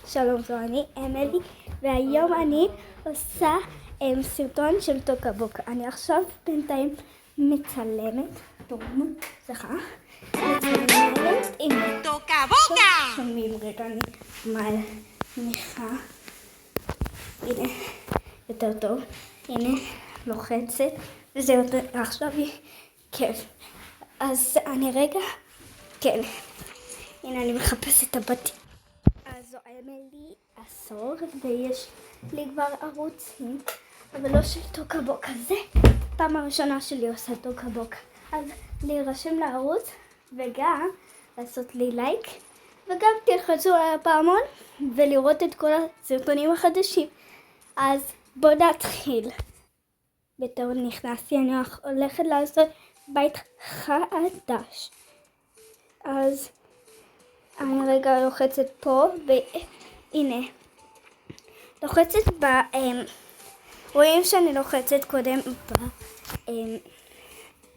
שלום, זו אני אמילי, והיום אני עושה סרטון של טוקבוק. אני עכשיו בינתיים מצלמת, הנה טוקבוקה! שומעים רגע, אני מלמיכה, הנה יותר טוב, הנה לוחצת, וזה יותר עכשיו כיף. אז אני רגע, כן, הנה אני מחפשת את הבתים. אז זו אמילי עשור, ויש לי כבר ערוצים, אבל לא של טוקבוק. אז זה פעם הראשונה שלי עושה טוקבוק. אז להירשם לערוץ, וגם לעשות לי לייק, וגם תלחצו על הפעמון, ולראות את כל הסרטונים החדשים. אז בואו נתחיל. בתור נכנסתי, אני הולכת לעשות בית חדש. אז אני רגע לוחצת פה, והנה, לוחצת רואים שאני לוחצת קודם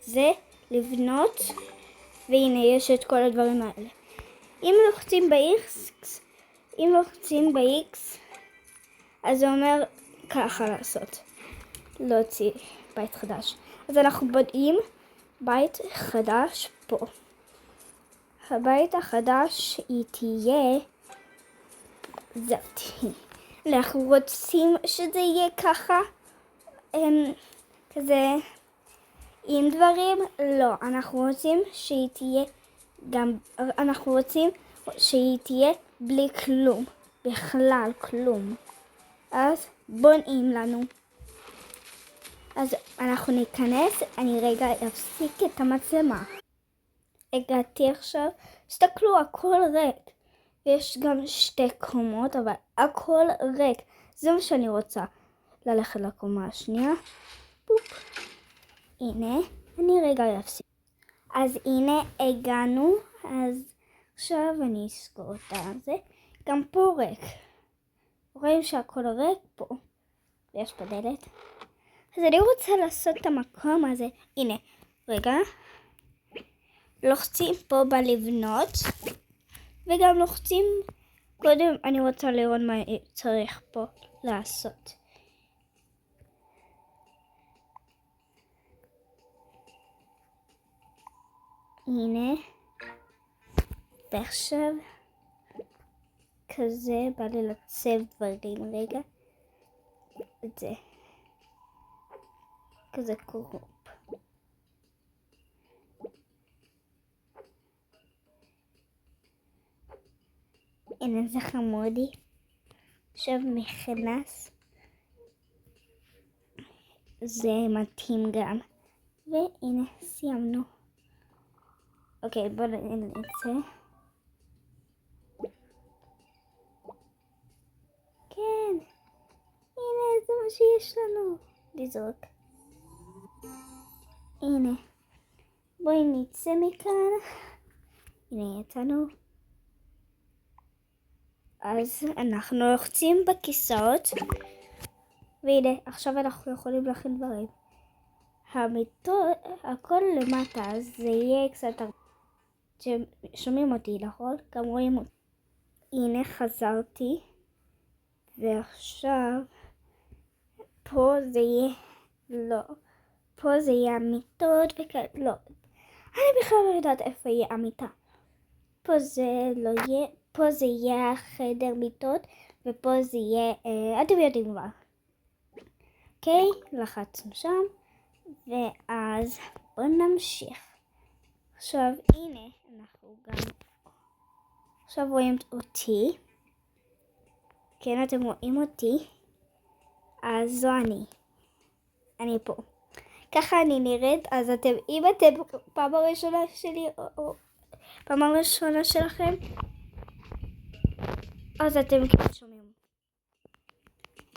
זה לבנות, והנה יש את כל הדברים האלה. אם לוחצים ב-X, אז זה אומר ככה לעשות, להוציא בית חדש. אז אנחנו בודעים בית חדש פה. הבית החדש היא תהיה זאת. אנחנו רוצים שזה יהיה ככה, כזה עם דברים? לא, אנחנו רוצים שהיא תהיה בלי כלום, בכלל כלום. אז בונים לנו. אז אנחנו ניכנס, אני רגע אפסיק את המצלמה. הגעתי עכשיו, תסתכלו, הכל ריק. ויש גם שתי קומות, אבל הכל ריק. זה מה שאני רוצה. ללכת לקומה השנייה. פופ. הנה, אני רגע אפסיק. אז הנה הגענו, אז עכשיו אני אסגור אותה. זה גם פה ריק. רואים שהכל ריק פה. ויש פה דלת. אז אני רוצה לעשות את המקום הזה. הנה, רגע. לוחצים פה בלבנות, וגם לוחצים קודם, אני רוצה לראות מה צריך פה לעשות. הנה, ועכשיו כזה בא לי לצב דברים רגע, את זה, כזה קרוב. הנה זה חמודי, עכשיו מכנס, זה מתאים גם, והנה סיימנו. אוקיי, בואו נצא. כן, הנה זה מה שיש לנו, לזרוק. הנה, בואי נצא מכאן, הנה יצאנו. אז אנחנו לוחצים בכיסאות, והנה, עכשיו אנחנו יכולים להכין דברים. המיטות, הכל למטה, אז זה יהיה קצת, שומעים אותי, נכון? גם רואים אותי. הנה, חזרתי, ועכשיו, פה זה יהיה, לא, פה זה יהיה המיטות, לא, אני בכלל לא יודעת איפה יהיה המיטה. פה זה לא יהיה, פה זה יהיה חדר מיטות, ופה זה יהיה, אתם יודעים כבר. אוקיי, לחצנו שם, ואז בואו נמשיך. עכשיו, הנה, אנחנו גם, עכשיו רואים אותי. כן, אתם רואים אותי. אז זו אני פה. ככה אני נראית, אז אם אתם פעם הראשונה שלי, או פעם הראשונה שלכם, אז אתם כאילו שומעים.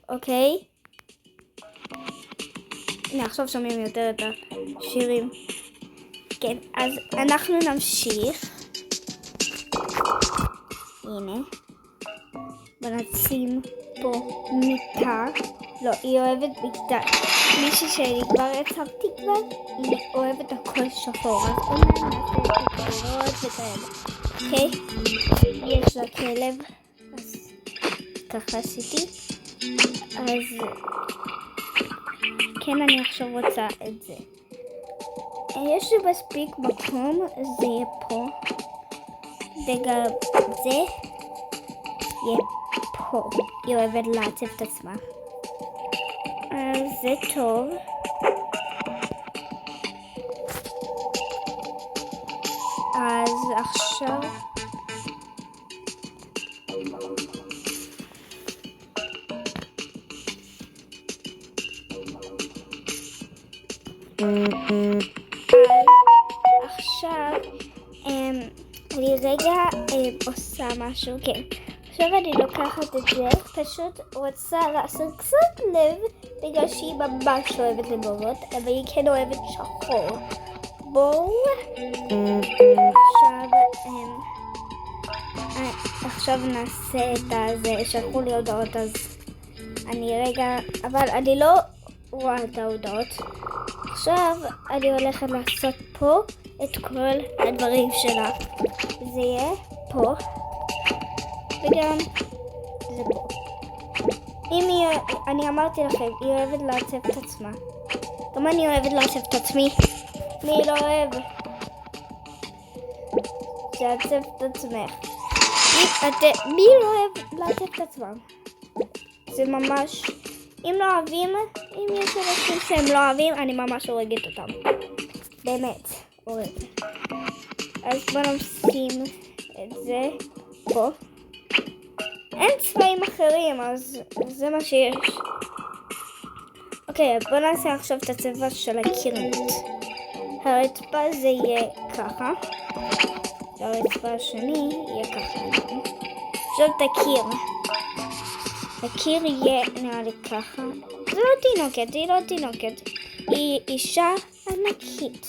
אוקיי? הנה, עכשיו שומעים יותר את השירים. כן, אז אנחנו נמשיך. הנה. בוא נשים פה מיטה. לא, היא אוהבת מיטה. מישהי שאני כבר הצבתי כבר, היא אוהבת הכל שחור. אז אולי נעשה את הכלבות וכאלה. אוקיי? יש לה כלב. ככה עשיתי. אז כן, אני עכשיו רוצה את זה. יש לי מספיק מקום, זה יהיה פה. וגם זה יהיה פה. היא אוהבת לעצב את עצמה. אז זה טוב. אז עכשיו אני רגע עושה משהו, כן. עכשיו אני לוקחת את זה, פשוט רוצה לעשות קצת לב, בגלל שהיא ממש אוהבת לבורות, אבל היא כן אוהבת שחור. בואו. עכשיו נעשה את הזה, שלחו לי הודעות, אז אני רגע, אבל אני לא רואה את ההודעות. עכשיו אני הולכת לעשות פה את כל הדברים שלה. זה יהיה פה, וגם זה פה. אני אמרתי לכם, היא אוהבת לעצב את עצמה. גם אני אוהבת לעצב את עצמי. מי לא אוהב? לעצב את עצמך. מי לא אוהב לעצב את עצמם? זה ממש, אם לא אוהבים, אם יש אנשים שהם לא אוהבים, אני ממש הורגת אותם. באמת, הורגת. אז בואו נשים את זה פה. אין צבעים אחרים, אז זה מה שיש. אוקיי, בואו נעשה עכשיו את הצבע של הקירות. הרצפה זה יהיה ככה. הרצפה השני יהיה ככה. עכשיו תקיר. הקיר יהיה נראה לי ככה. זה לא תינוקת, היא לא תינוקת. היא אישה ענקית.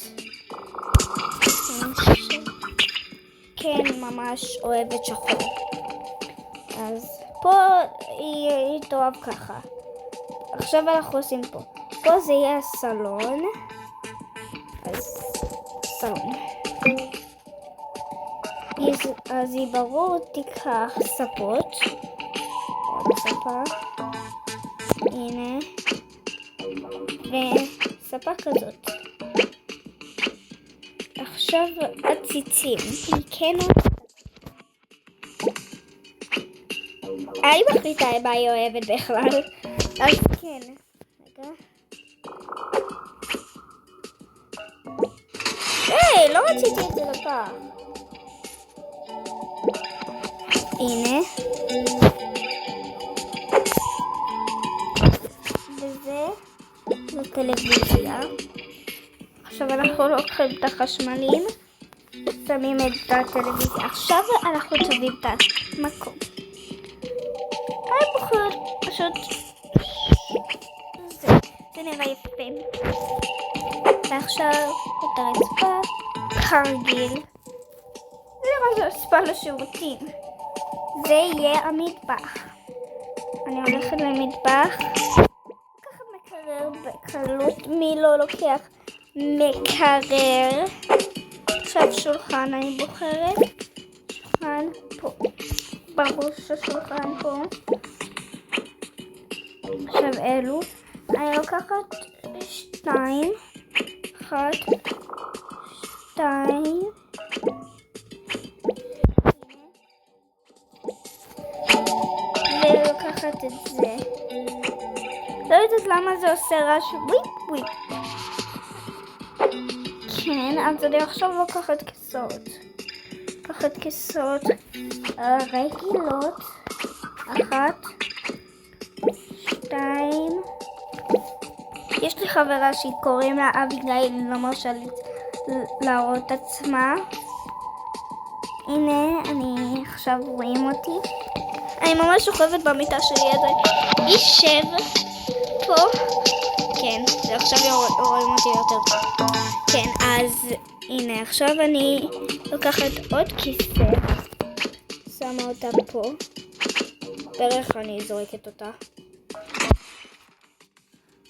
כן, ממש אוהבת שחור. אז פה היא תאהב ככה. עכשיו אנחנו עושים פה. פה זה יהיה הסלון. אז סלון. אז היא ברור תיקח ספות. עוד ספה. הנה. וספה כזאת. עכשיו הציצים. היא כן אני מחליטה מה היא אוהבת בכלל. אז כן. רגע. היי, לא רציתי את זה לפעם. הנה. וזה טלוויזיה. עכשיו אנחנו לוקחים את החשמלים, שמים את הטלוויזיה. עכשיו אנחנו צובעים את המקום. אני בוחרת פשוט זה נראה יפה. ועכשיו את הרצפה כרגיל. זה רצפה לשירותים. זה יהיה המטבח. אני הולכת למטבח. ככה מקרר בקלות. מי לא לוקח מקרר? עכשיו שולחן אני בוחרת. שולחן פה. ברור ששולחן פה. עכשיו אלו. אני לוקחת 2. 1. 2. ולוקחת את זה. לא יודעת למה זה עושה רעש וויפ וויפ. כן, אז אני עכשיו לוקחת כיסאות. לוקחת כיסאות רגילות. 1. 2. יש לי חברה שהיא קוראים לה אביגיל, לא מרשה להראות עצמה. הנה, אני עכשיו רואים אותי. אני ממש שוכבת במיטה שלי, אז אני אשב פה. כן, זה עכשיו רואים אותי יותר טוב. כן, אז הנה, עכשיו אני לוקחת עוד כיסא, שמה אותה פה. בערך אני זורקת אותה.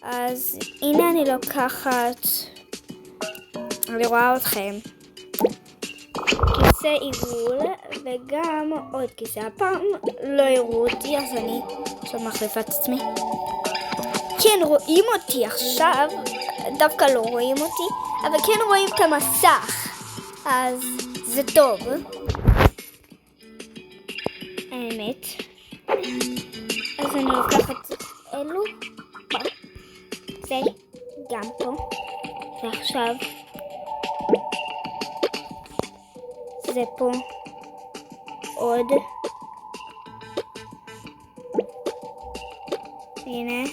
אז הנה אני לוקחת, אני רואה אתכם, כיסא אעשה עיגול וגם עוד כיסא. הפעם לא יראו אותי, אז אני עכשיו מחליפה את עצמי. כן, רואים אותי עכשיו, דווקא לא רואים אותי, אבל כן רואים את המסך, אז זה טוב. האמת. אז אני לוקחת את אלו, זה גם פה, ועכשיו זה פה עוד. הנה.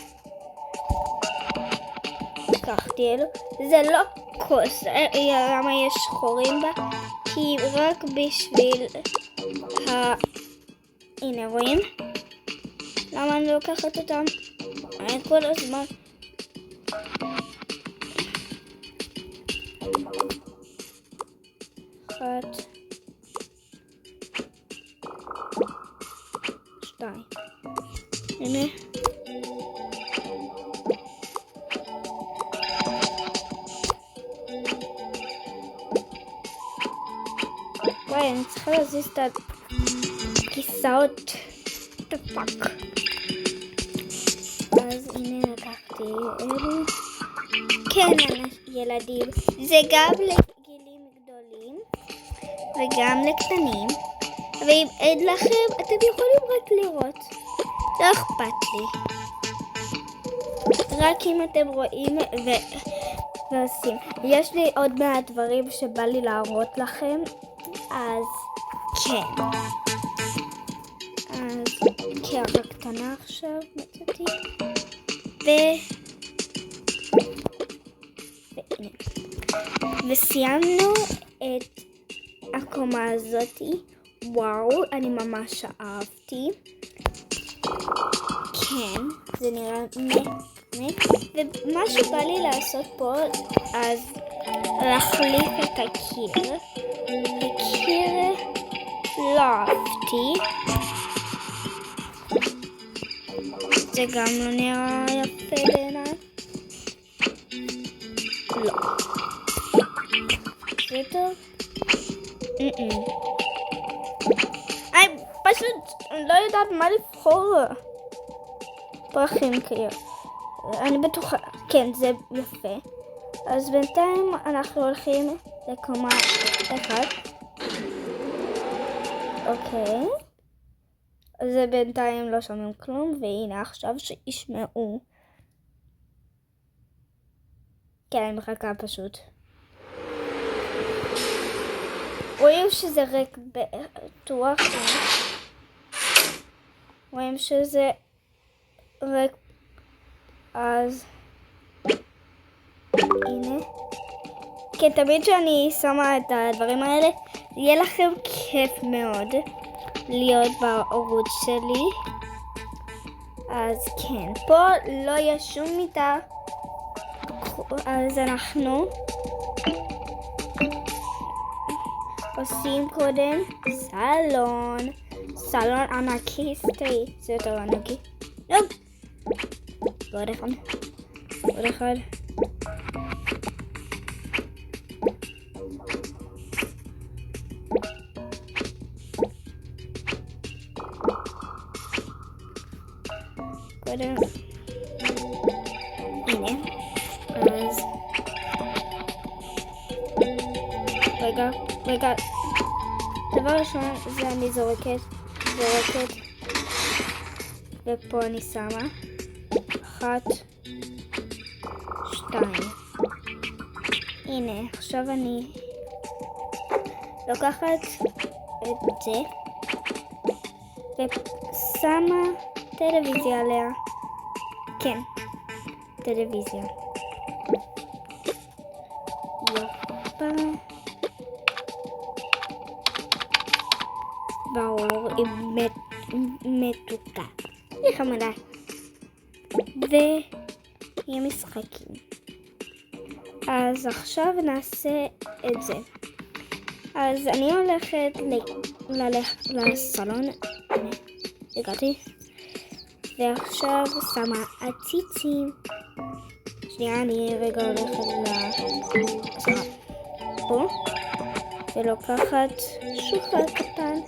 לקחתי אלו. זה לא כוס. למה יש חורים בה? כי רק בשביל הנה רואים? למה אני לוקחת אותם? אני כל הזמן. אחת. 2. הנה. וואי, אני צריכה להזיז את הכיסאות. תפק. אז הנה לקחתי אלו. כן, ילדים. זה גם לגילים גדולים וגם לקטנים. ואם אין לכם, אתם יכולים רק לראות. לא אכפת לי. רק אם אתם רואים ועושים. יש לי עוד מעט דברים שבא לי להראות לכם. אז כן. אז קערה קטנה עכשיו מצאתי. והנה. וסיימנו את הקומה הזאתי. וואו, אני ממש אהבתי. כן, זה נראה ומה שבא לי לעשות פה, אז להחליף את הקיר. הקיר לא אהבתי. זה גם לא נראה יפה בעיניי. לא. זה טוב? אני פשוט לא יודעת מה לבחור. פרחים כאילו. אני בטוחה, כן, זה יפה. אז בינתיים אנחנו הולכים לקומה 1. אוקיי. אז בינתיים לא שומעים כלום, והנה עכשיו שישמעו. כן, אני מחכה פשוט. רואים שזה ריק בטוח. רואים שזה ריק. אז הנה. כן, תמיד שאני שמה את הדברים האלה, יהיה לכם כיף מאוד להיות בערוץ שלי. אז כן, פה לא יש שום מיטה. אז אנחנו עושים קודם סלון ענקי. זה יותר ענקי. ועוד אחד. קודם. הנה. אז רגע. דבר ראשון זה אני זורקת. ופה אני שמה 1, 2. הנה, עכשיו אני לוקחת את זה ושמה טלוויזיה עליה. כן, טלוויזיה. יפה. והאור היא מתוקה. היא חמודה. ויהיה משחקים. אז עכשיו נעשה את זה. אז אני הולכת לסלון. הגעתי. ועכשיו שמה עציצים. שנייה, אני רגע הולכת פה. ולוקחת שוקר קטן.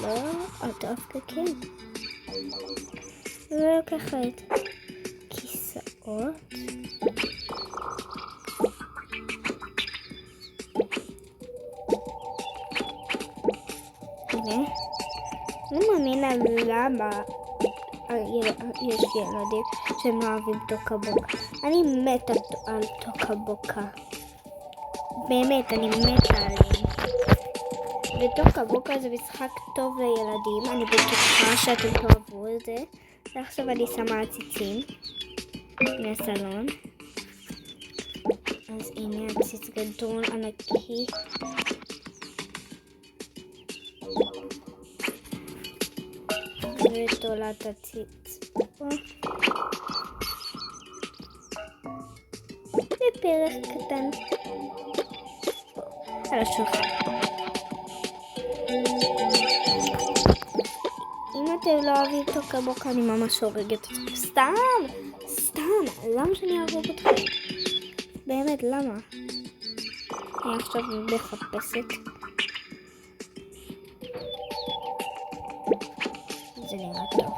לא, דווקא כן. ולוקחת כיסאות. הנה. אני מאמינה למה יש ילדים שהם לא אוהבים טוקבוקה. אני מתה על טוקבוקה. באמת, אני מתה עליהם. וטוקבוקה זה משחק טוב לילדים. אני בטוחה שאתם תאהבו את זה. ועכשיו אני שמה עציצים מהסלון. אז הנה עציץ גדול ענקי. ותולת עציץ פה. ופרח קטן פה על השולחן. אם אתם לא אוהבים טוקבוקה אני ממש הורגת אתכם. סתם, למה שאני אהרוג אתכם? באמת, למה? אני עכשיו מחפשת. זה נראה טוב.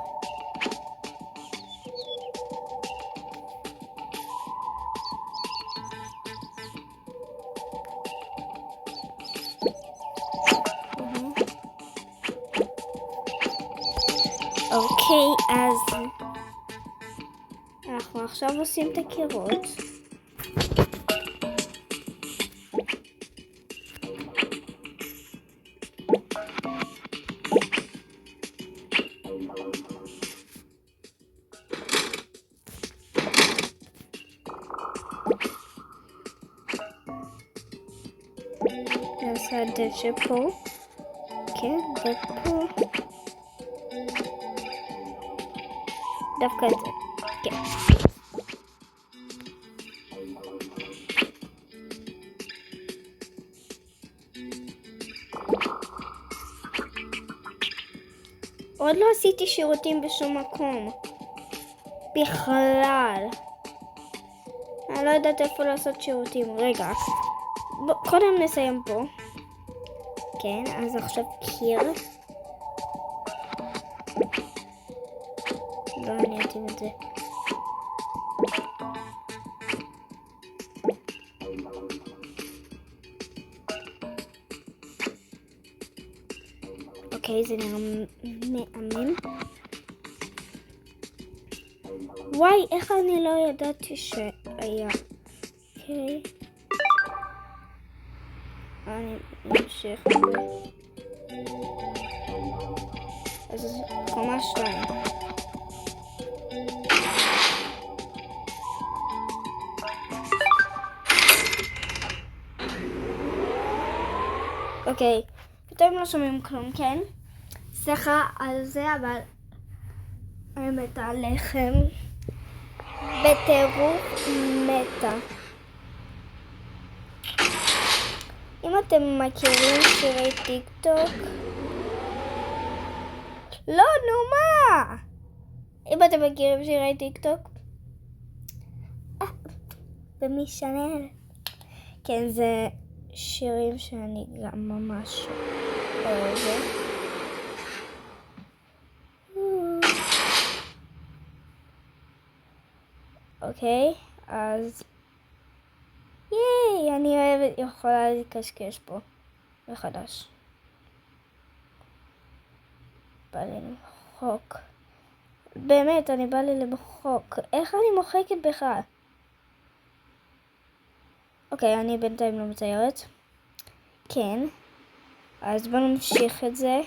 אוקיי, אז אנחנו עכשיו עושים את הקירות. נעשה דשא פה. כן, ופה. דווקא את זה. כן. עוד לא עשיתי שירותים בשום מקום. בכלל. אני לא יודעת איפה לעשות שירותים. רגע. קודם נסיים פה. כן, אז עכשיו קיר. לא, אני אתאים את זה. אוקיי, זה נראה מאמן. וואי, איך אני לא ידעתי שהיה. אוקיי. אני אמשיך. אז קומה 2. אוקיי, אתם לא שומעים כלום, כן? סליחה על זה, אבל אני מתה עליכם. בטירוף מתה. אם אתם מכירים שירי טיק טוק, לא, נו מה? אם אתם מכירים שירי טיק טוק, במשנל. כן, זה שירים שאני גם ממש אוהבת. אוקיי, אז ייי, אני אוהבת, יכולה לקשקש פה מחדש. בא לי למחוק. באמת, אני בא לי למחוק. איך אני מוחקת בכלל? אוקיי, אני בינתיים לא מציירת. כן. אז בואו נמשיך את זה.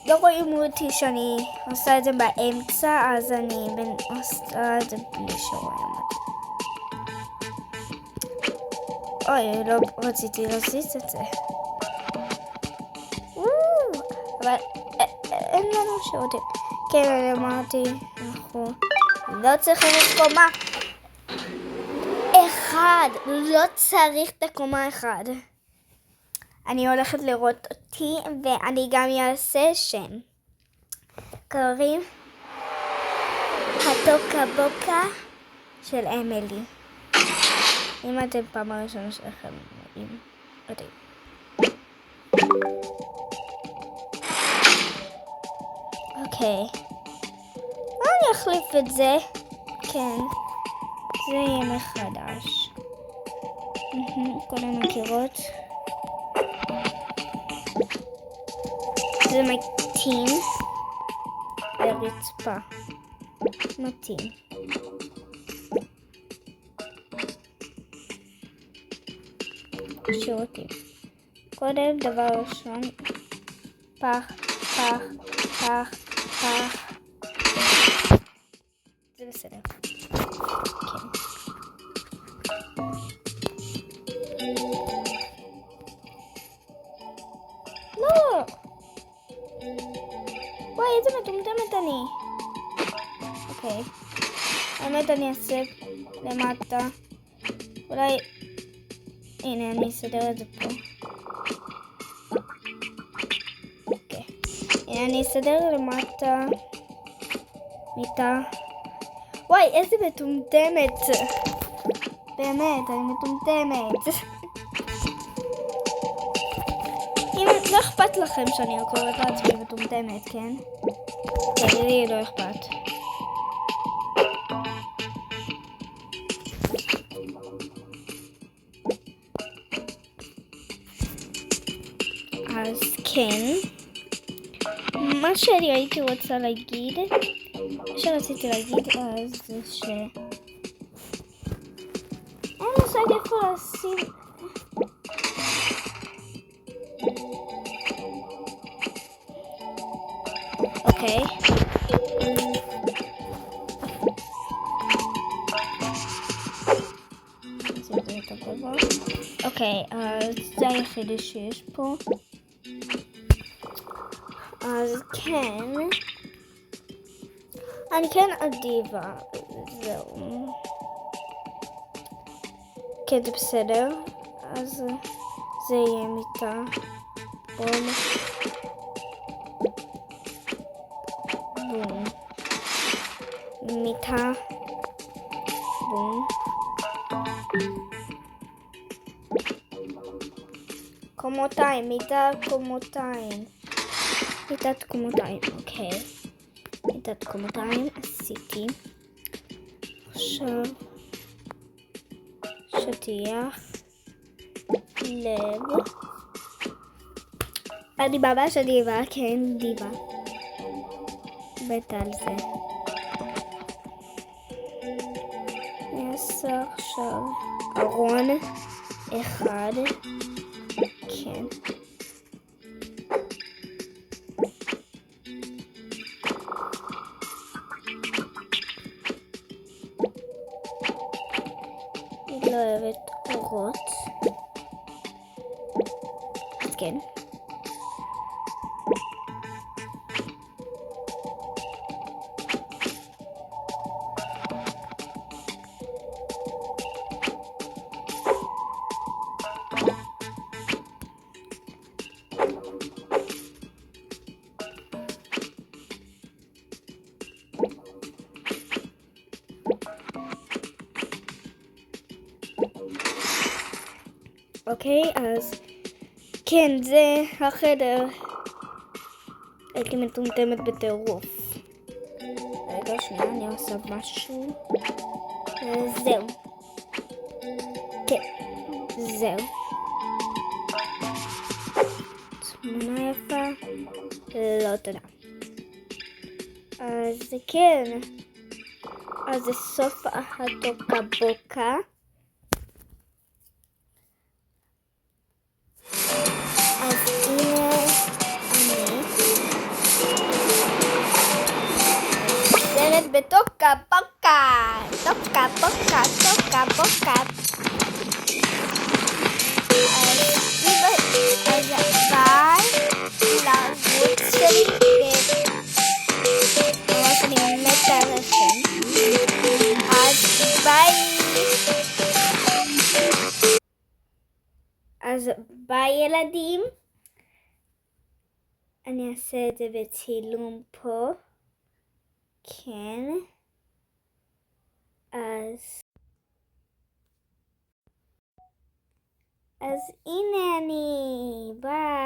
לא רואים אותי שאני עושה את זה באמצע, אז אני עושה את זה בלי שרואים אותי. אוי, לא רציתי להזיז את זה. אבל אין לנו שירותים. כן, אני אמרתי, אנחנו לא צריכים את קומה 1. לא צריך את הקומה 1. אני הולכת לראות אותי, ואני גם אעשה שם. קוראים הטוקבוקה של אמילי. אם אתם פעם הראשונה שלכם רואים אותי. אוקיי. אני אחליף את זה. כן. זה יהיה מחדש. כולם מכירות. זה מתאים. הרצפה. מתאים. שירותים. קודם דבר ראשון. פח, פח, פח, פח. זה בסדר. כן. לא! וואי, איזה מטומטמת אני. אוקיי. האמת אני אעשה למטה. אולי... הנה, אני אסדר את זה פה. אוקיי. הנה, אני אסדר למטה. מיטה. וואי, איזה מטומטמת. באמת, אני מטומטמת. אם לא אכפת לכם שאני קוראת לעצמי מטומטמת, כן? כן, לי לא אכפת. אז כן. מה שאני הייתי רוצה להגיד, שרציתי להגיד אז זה ש... אין מושג איפה לשים... אוקיי. זה יותר גבוה. אוקיי, אז זה היחידי שיש פה. אז כן. אני כן אדיבה. זהו. כן, זה בסדר. אז זה יהיה מיטה. בום. בום. מיטה. בום. קומותיים. מיטה קומותיים. מיטת קומותיים. אוקיי. מיטת קומותיים. עשיתי. עכשיו. שטיח. לב. אני ממש דיבה, כן, דיבה. בית על זה. אני אעשה עכשיו ארון אחד. כן. אני לא אוהבת אורות. אז כן. אוקיי, אז כן, זה החדר. הייתי מטומטמת בטירוף. רגע, שנייה, אני עושה משהו. זהו. כן, זהו. תמונה יפה. לא, תודה. אז כן. אז זה סוף הטוקה בוקה. אז הנה אני. סרט בטוקה בוקה. טוקה בוקה, טוקה בוקה. אז ביי לערוץ שלי. ממש אני מתה עליכם. אז ביי. אז ביי ילדים. אני אעשה את זה בצילום פה. כן. אז אז הנה אני, ביי.